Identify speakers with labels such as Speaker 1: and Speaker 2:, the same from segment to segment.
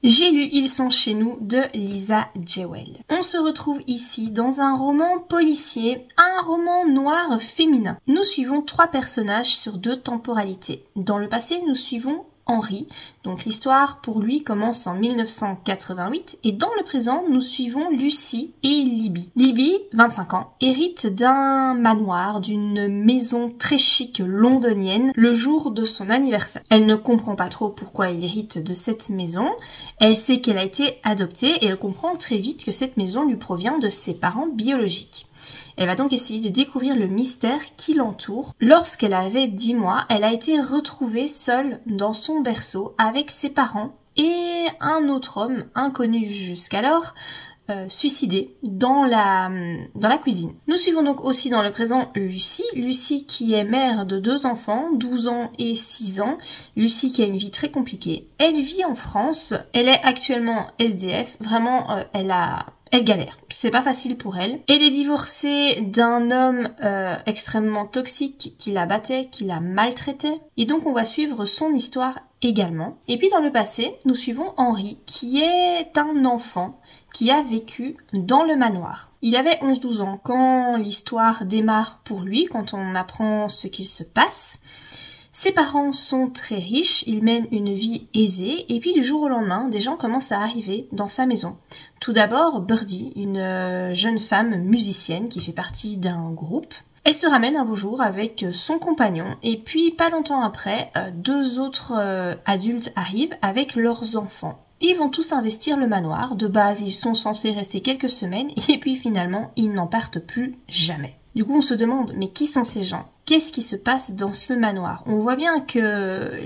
Speaker 1: J'ai lu Ils sont chez nous de Lisa Jewell. On se retrouve ici dans un roman policier, un roman noir féminin. Nous suivons 3 personnages sur 2 temporalités. Dans le passé, nous suivons Henri, donc l'histoire pour lui commence en 1988 et dans le présent nous suivons Lucie et Libby. Libby, 25 ans, hérite d'un manoir, d'une maison très chic londonienne le jour de son anniversaire. Elle ne comprend pas trop pourquoi elle hérite de cette maison, elle sait qu'elle a été adoptée et elle comprend très vite que cette maison lui provient de ses parents biologiques. Elle va donc essayer de découvrir le mystère qui l'entoure. Lorsqu'elle avait 10 mois, elle a été retrouvée seule dans son berceau avec ses parents et un autre homme inconnu jusqu'alors, suicidé dans la cuisine. Nous suivons donc aussi dans le présent Lucie. Lucie qui est mère de 2 enfants, 12 ans et 6 ans. Lucie qui a une vie très compliquée. Elle vit en France, elle est actuellement SDF, vraiment elle galère, c'est pas facile pour elle. Elle est divorcée d'un homme extrêmement toxique qui la battait, qui la maltraitait. Et donc on va suivre son histoire également. Et puis dans le passé, nous suivons Henri, qui est un enfant qui a vécu dans le manoir. Il avait 11-12 ans quand l'histoire démarre pour lui, quand on apprend ce qu'il se passe. Ses parents sont très riches, ils mènent une vie aisée et puis du jour au lendemain, des gens commencent à arriver dans sa maison. Tout d'abord, Birdie, une jeune femme musicienne qui fait partie d'un groupe. Elle se ramène un beau jour avec son compagnon et puis pas longtemps après, 2 autres adultes arrivent avec leurs enfants. Ils vont tous investir le manoir. De base, ils sont censés rester quelques semaines et puis finalement, ils n'en partent plus jamais. Du coup, on se demande, mais qui sont ces gens ? Qu'est-ce qui se passe dans ce manoir ? On voit bien que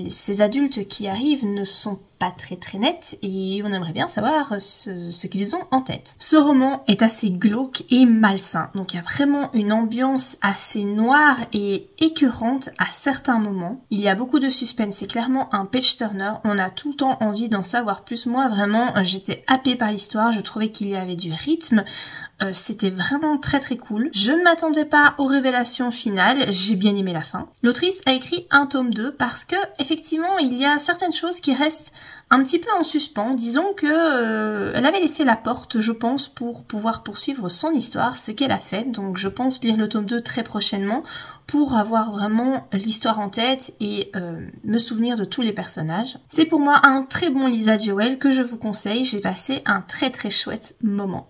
Speaker 1: ces adultes qui arrivent ne sont pas très nets et on aimerait bien savoir ce qu'ils ont en tête. Ce roman est assez glauque et malsain, donc il y a vraiment une ambiance assez noire et écœurante à certains moments. Il y a beaucoup de suspense, c'est clairement un page turner, on a tout le temps envie d'en savoir plus. Moi vraiment, j'étais happée par l'histoire, je trouvais qu'il y avait du rythme, c'était vraiment très cool. Je ne m'attendais pas aux révélations finales, j'ai bien aimé la fin. L'autrice a écrit un tome 2 parce que effectivement il y a certaines choses qui restent un petit peu en suspens. Disons que elle avait laissé la porte, je pense, pour pouvoir poursuivre son histoire, ce qu'elle a fait. Donc je pense lire le tome 2 très prochainement pour avoir vraiment l'histoire en tête et me souvenir de tous les personnages. C'est pour moi un très bon Lisa Jewell que je vous conseille, j'ai passé un très chouette moment.